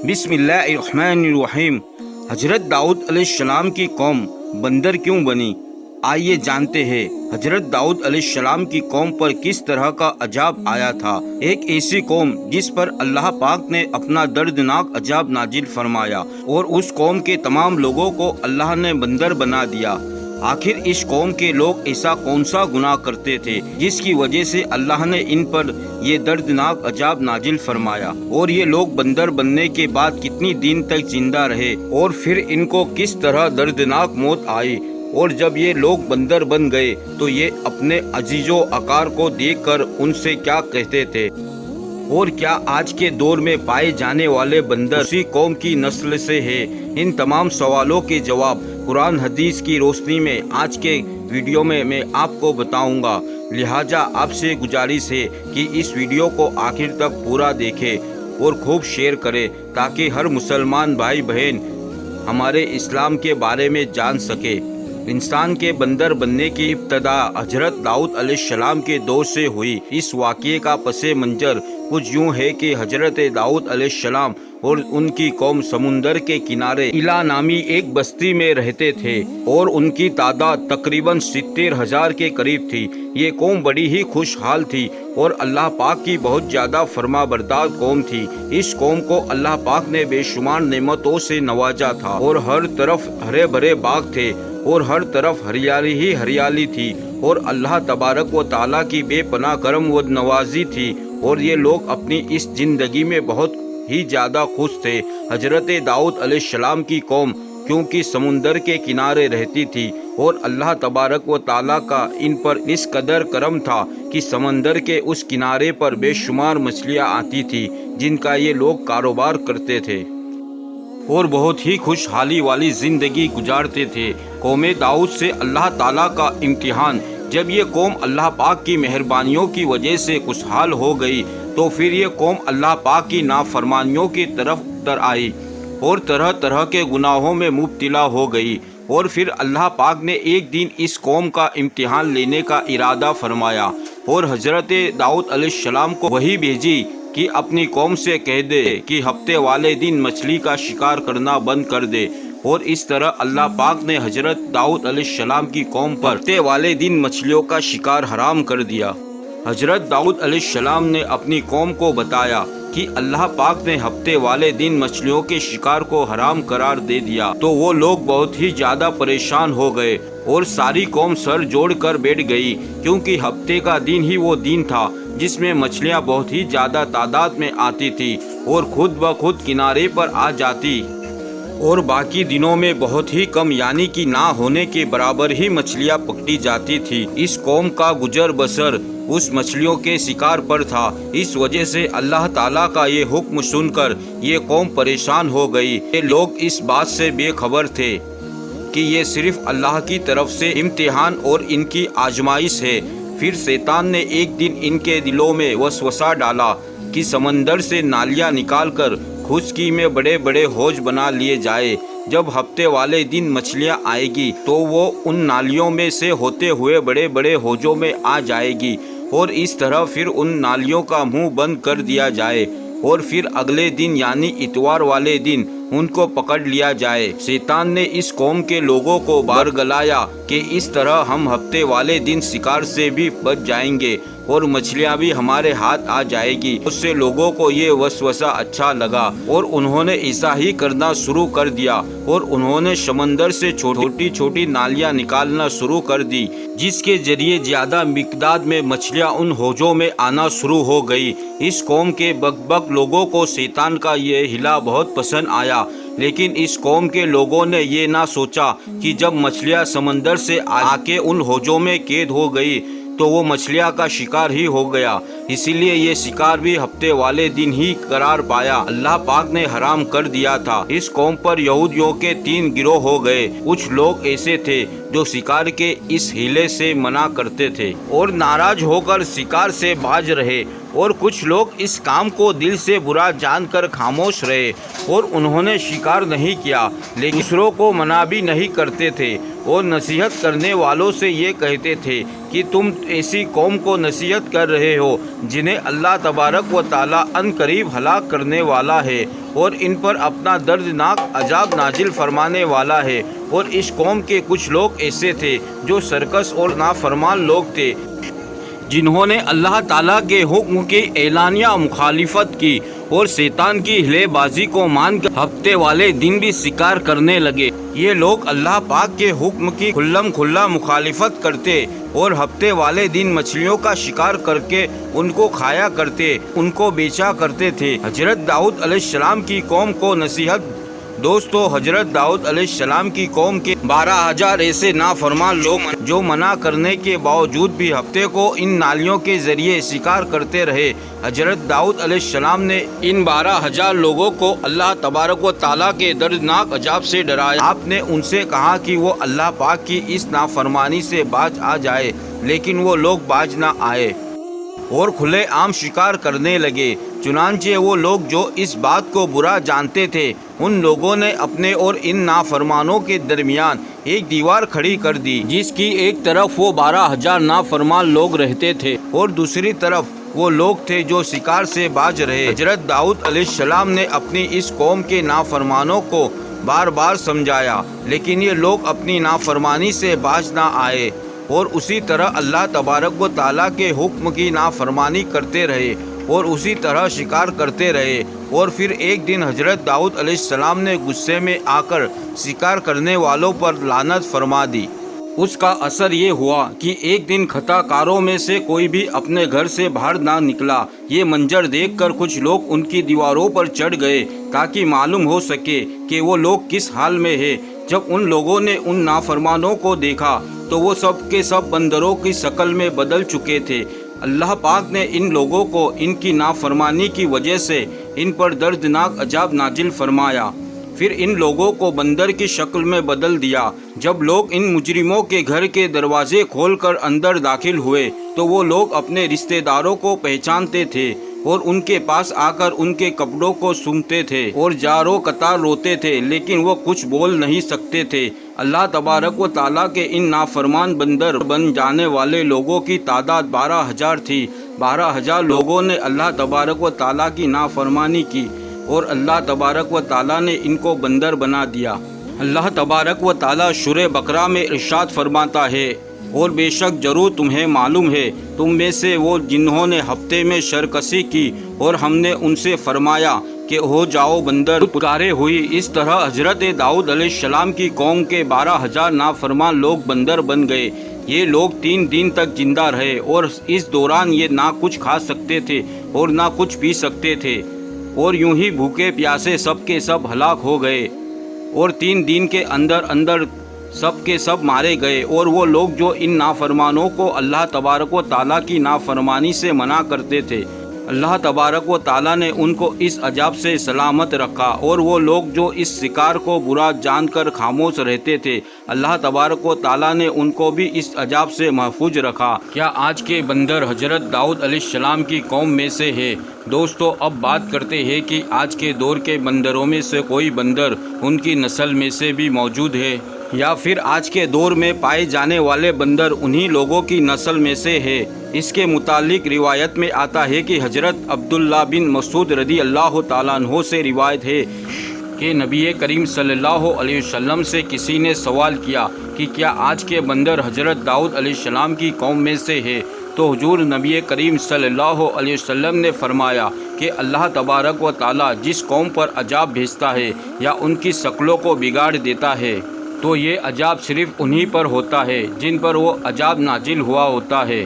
بسم اللہ الرحمن الرحیم۔ حضرت داؤد علیہ السلام کی قوم بندر کیوں بنی؟ آئیے جانتے ہیں حضرت داؤد علیہ السلام کی قوم پر کس طرح کا عذاب آیا تھا۔ ایک ایسی قوم جس پر اللہ پاک نے اپنا دردناک عذاب نازل فرمایا اور اس قوم کے تمام لوگوں کو اللہ نے بندر بنا دیا۔ آخر اس قوم کے لوگ ایسا کون سا گناہ کرتے تھے جس کی وجہ سے اللہ نے ان پر یہ دردناک عذاب نازل فرمایا، اور یہ لوگ بندر بننے کے بعد کتنی دن تک زندہ رہے اور پھر ان کو کس طرح دردناک موت آئی، اور جب یہ لوگ بندر بن گئے تو یہ اپنے عزیز و اقار کو دیکھ کر ان سے کیا کہتے تھے، اور کیا آج کے دور میں پائے جانے والے بندر اسی قوم کی نسل سے ہے؟ ان تمام سوالوں کے جواب قرآن حدیث کی روشنی میں آج کے ویڈیو میں آپ کو بتاؤں گا، لہٰذا آپ سے گزارش ہے کہ اس ویڈیو کو آخر تک پورا دیکھیں اور خوب شیئر کریں تاکہ ہر مسلمان بھائی بہن ہمارے اسلام کے بارے میں جان سکے۔ انسان کے بندر بننے کی ابتدا حضرت داؤد علیہ السلام کے دور سے ہوئی۔ اس واقعے کا پس منظر کچھ یوں ہے کہ حضرت داؤد علیہ السلام اور ان کی قوم سمندر کے کنارے ایلا نامی ایک بستی میں رہتے تھے، اور ان کی تعداد تقریباً 70,000 کے قریب تھی۔ یہ قوم بڑی ہی خوشحال تھی اور اللہ پاک کی بہت زیادہ فرما بردار قوم تھی۔ اس قوم کو اللہ پاک نے بے شمار نعمتوں سے نوازا تھا، اور ہر طرف ہرے بھرے باغ تھے اور ہر طرف ہریالی ہی ہریالی تھی، اور اللہ تبارک و تعالیٰ کی بے پناہ کرم و نوازی تھی، اور یہ لوگ اپنی اس زندگی میں بہت ہی زیادہ خوش تھے۔ حضرت داؤد علیہ السلام کی قوم کیونکہ سمندر کے کنارے رہتی تھی اور اللہ تبارک و تعالیٰ کا ان پر اس قدر کرم تھا کہ سمندر کے اس کنارے پر بے شمار مچھلیاں آتی تھی جن کا یہ لوگ کاروبار کرتے تھے اور بہت ہی خوشحالی والی زندگی گزارتے تھے۔ قوم داؤد سے اللہ تعالیٰ کا امتحان: جب یہ قوم اللہ پاک کی مہربانیوں کی وجہ سے خوشحال ہو گئی تو پھر یہ قوم اللہ پاک کی نافرمانیوں کی طرف اتر آئی اور طرح طرح کے گناہوں میں مبتلا ہو گئی، اور پھر اللہ پاک نے ایک دن اس قوم کا امتحان لینے کا ارادہ فرمایا اور حضرت داؤد علیہ السلام کو وحی بھیجی کہ اپنی قوم سے کہہ دے کہ ہفتے والے دن مچھلی کا شکار کرنا بند کر دے، اور اس طرح اللہ پاک نے حضرت داؤد علیہ السلام کی قوم پر ہفتے والے دن مچھلیوں کا شکار حرام کر دیا۔ حضرت داؤد علیہ السلام نے اپنی قوم کو بتایا کہ اللہ پاک نے ہفتے والے دن مچھلیوں کے شکار کو حرام قرار دے دیا تو وہ لوگ بہت ہی زیادہ پریشان ہو گئے، اور ساری قوم سر جوڑ کر بیٹھ گئی، کیونکہ ہفتے کا دن ہی وہ دن تھا جس میں مچھلیاں بہت ہی زیادہ تعداد میں آتی تھی اور خود بخود کنارے پر آ جاتی، اور باقی دنوں میں بہت ہی کم یعنی کہ نہ ہونے کے برابر ہی مچھلیاں پکڑی جاتی تھی۔ اس قوم کا گزر بسر اس مچھلیوں کے شکار پر تھا۔ اس وجہ سے اللہ تعالیٰ کا یہ حکم سن کر یہ قوم پریشان ہو گئی۔ یہ لوگ اس بات سے بے خبر تھے کہ یہ صرف اللہ کی طرف سے امتحان اور ان کی آزمائش ہے۔ پھر شیطان نے ایک دن ان کے دلوں میں وسوسہ ڈالا کہ سمندر سے نالیاں نکال کر خشکی میں بڑے بڑے حوض بنا لیے جائے۔ جب ہفتے والے دن مچھلیاں آئے گی تو وہ ان نالیوں میں سے ہوتے ہوئے بڑے بڑے حوضوں میں آ جائے گی، اور اس طرح پھر ان نالیوں کا منہ بند کر دیا جائے، اور پھر اگلے دن یعنی اتوار والے دن ان کو پکڑ لیا جائے۔ شیطان نے اس قوم کے لوگوں کو بارگلایا کہ اس طرح ہم ہفتے والے دن شکار سے بھی بچ جائیں گے اور مچھلیاں بھی ہمارے ہاتھ آ جائے گی۔ اس سے لوگوں کو یہ وسوسہ اچھا لگا اور انہوں نے ایسا ہی کرنا شروع کر دیا، اور انہوں نے سمندر سے چھوٹی چھوٹی نالیاں نکالنا شروع کر دی جس کے ذریعے زیادہ مقدار میں مچھلیاں ان حوضوں میں آنا شروع ہو گئی۔ اس قوم کے بک لوگوں کو شیطان کا یہ ہیلا بہت پسند آیا، لیکن اس قوم کے لوگوں نے یہ نہ سوچا کہ جب مچھلیاں سمندر سے آ کے ان حوضوں میں قید ہو گئی تو وہ مچھلیاں کا شکار ہی ہو گیا، اسی لیے یہ شکار بھی ہفتے والے دن ہی قرار پایا۔ اللہ پاک نے حرام کر دیا تھا۔ اس قوم پر یہودیوں کے 3 گروہ ہو گئے۔ کچھ لوگ ایسے تھے جو شکار کے اس ہیلے سے منع کرتے تھے اور ناراض ہو کر شکار سے باز رہے، اور کچھ لوگ اس کام کو دل سے برا جان کر خاموش رہے اور انہوں نے شکار نہیں کیا، لیکن دوسروں کو منع بھی نہیں کرتے تھے اور نصیحت کرنے والوں سے یہ کہتے تھے کہ تم ایسی قوم کو نصیحت کر رہے ہو جنہیں اللہ تبارک و تعالیٰ ان قریب ہلاک کرنے والا ہے اور ان پر اپنا دردناک عذاب نازل فرمانے والا ہے۔ اور اس قوم کے کچھ لوگ ایسے تھے جو سرکش اور نافرمان لوگ تھے، جنہوں نے اللہ تعالیٰ کے حکم کی اعلانیہ مخالفت کی اور شیطان کی ہلے بازی کو مان کر ہفتے والے دن بھی شکار کرنے لگے۔ یہ لوگ اللہ پاک کے حکم کی کھلم کھلا مخالفت کرتے اور ہفتے والے دن مچھلیوں کا شکار کر کے ان کو کھایا کرتے، ان کو بیچا کرتے تھے۔ حضرت داؤد علیہ السلام کی قوم کو نصیحت۔ دوستو، حضرت داؤد علیہ السلام کی قوم کے 12,000 ایسے نافرمان لوگ جو منع کرنے کے باوجود بھی ہفتے کو ان نالیوں کے ذریعے شکار کرتے رہے۔ حضرت داؤد علیہ السلام نے ان 12,000 لوگوں کو اللہ تبارک و تعالیٰ کے دردناک عذاب سے ڈرایا۔ آپ نے ان سے کہا کہ وہ اللہ پاک کی اس نافرمانی سے باز آ جائے، لیکن وہ لوگ باز نہ آئے اور کھلے عام شکار کرنے لگے۔ چنانچہ وہ لوگ جو اس بات کو برا جانتے تھے، ان لوگوں نے اپنے اور ان نافرمانوں کے درمیان ایک دیوار کھڑی کر دی، جس کی ایک طرف وہ 12,000 نافرمان لوگ رہتے تھے اور دوسری طرف وہ لوگ تھے جو شکار سے باز رہے۔ حضرت داؤد علیہ السلام نے اپنی اس قوم کے نافرمانوں کو بار بار سمجھایا، لیکن یہ لوگ اپنی نافرمانی سے باز نہ آئے اور اسی طرح اللہ تبارک و تعالیٰ کے حکم کی نافرمانی کرتے رہے اور اسی طرح شکار کرتے رہے۔ اور پھر ایک دن حضرت داؤد علیہ السلام نے غصے میں آ کر شکار کرنے والوں پر لعنت فرما دی۔ اس کا اثر یہ ہوا کہ ایک دن خطا کاروں میں سے کوئی بھی اپنے گھر سے باہر نہ نکلا۔ یہ منظر دیکھ کر کچھ لوگ ان کی دیواروں پر چڑھ گئے تاکہ معلوم ہو سکے کہ وہ لوگ کس حال میں ہیں۔ جب ان لوگوں نے ان نافرمانوں کو دیکھا تو وہ سب کے سب بندروں کی شکل میں بدل چکے تھے۔ اللہ پاک نے ان لوگوں کو ان کی نافرمانی کی وجہ سے ان پر دردناک عذاب نازل فرمایا، پھر ان لوگوں کو بندر کی شکل میں بدل دیا۔ جب لوگ ان مجرموں کے گھر کے دروازے کھول کر اندر داخل ہوئے تو وہ لوگ اپنے رشتہ داروں کو پہچانتے تھے اور ان کے پاس آ کر ان کے کپڑوں کو سونگھتے تھے اور جاروں قطار روتے تھے، لیکن وہ کچھ بول نہیں سکتے تھے۔ اللہ تبارک و تعالیٰ کے ان نافرمان بندر بن جانے والے لوگوں کی تعداد 12,000 تھی۔ 12,000 لوگوں نے اللہ تبارک و تعالیٰ کی نافرمانی کی اور اللہ تبارک و تعالیٰ نے ان کو بندر بنا دیا۔ اللہ تبارک و تعالیٰ سورہ بقرہ میں ارشاد فرماتا ہے، اور بے شک ضرور تمہیں معلوم ہے تم میں سے وہ جنہوں نے ہفتے میں شرکشی کی اور ہم نے ان سے فرمایا کہ ہو جاؤ بندر، پکارے ہوئی۔ اس طرح حضرت داؤد علیہ السلام کی قوم کے 12,000 نافرمان لوگ بندر بن گئے۔ یہ لوگ 3 دن تک زندہ رہے اور اس دوران یہ نہ کچھ کھا سکتے تھے اور نہ کچھ پی سکتے تھے، اور یوں ہی بھوکے پیاسے سب کے سب ہلاک ہو گئے اور 3 دن کے اندر اندر سب کے سب مارے گئے۔ اور وہ لوگ جو ان نافرمانوں کو اللہ تبارک و تعالیٰ کی نافرمانی سے منع کرتے تھے، اللہ تبارک و تعالیٰ نے ان کو اس عذاب سے سلامت رکھا، اور وہ لوگ جو اس شکار کو برا جان کر خاموش رہتے تھے، اللہ تبارک و تعالیٰ نے ان کو بھی اس عذاب سے محفوظ رکھا۔ کیا آج کے بندر حضرت داؤد علیہ السلام کی قوم میں سے ہے؟ دوستو، اب بات کرتے ہیں کہ آج کے دور کے بندروں میں سے کوئی بندر ان کی نسل میں سے بھی موجود ہے، یا پھر آج کے دور میں پائے جانے والے بندر انہی لوگوں کی نسل میں سے ہے۔ اس کے متعلق روایت میں آتا ہے کہ حضرت عبداللہ بن مسعود رضی اللہ تعالیٰ عنہ سے روایت ہے کہ نبی کریم صلی اللہ علیہ وسلم سے کسی نے سوال کیا کہ کیا آج کے بندر حضرت داؤد علیہ السلام کی قوم میں سے ہے؟ تو حضور نبی کریم صلی اللہ علیہ وسلم نے فرمایا کہ اللہ تبارک و تعالیٰ جس قوم پر عذاب بھیجتا ہے یا ان کی شکلوں کو بگاڑ دیتا ہے تو یہ عذاب صرف انہی پر ہوتا ہے جن پر وہ عذاب نازل ہوا ہوتا ہے،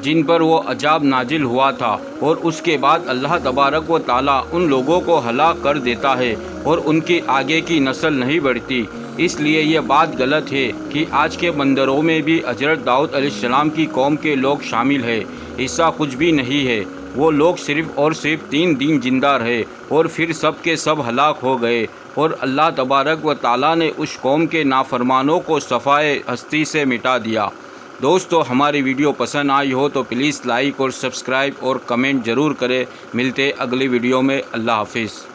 جن پر وہ عذاب نازل ہوا تھا، اور اس کے بعد اللہ تبارک و تعالیٰ ان لوگوں کو ہلاک کر دیتا ہے اور ان کی آگے کی نسل نہیں بڑھتی۔ اس لیے یہ بات غلط ہے کہ آج کے بندروں میں بھی حضرت داؤد علیہ السلام کی قوم کے لوگ شامل ہیں۔ ایسا کچھ بھی نہیں ہے۔ وہ لوگ صرف اور صرف 3 دن زندہ رہے اور پھر سب کے سب ہلاک ہو گئے، اور اللہ تبارک و تعالیٰ نے اس قوم کے نافرمانوں کو صفائے ہستی سے مٹا دیا۔ دوستو ہماری ویڈیو پسند آئی ہو تو پلیز لائک اور سبسکرائب اور کمنٹ ضرور کریں. ملتے اگلی ویڈیو میں. اللہ حافظ.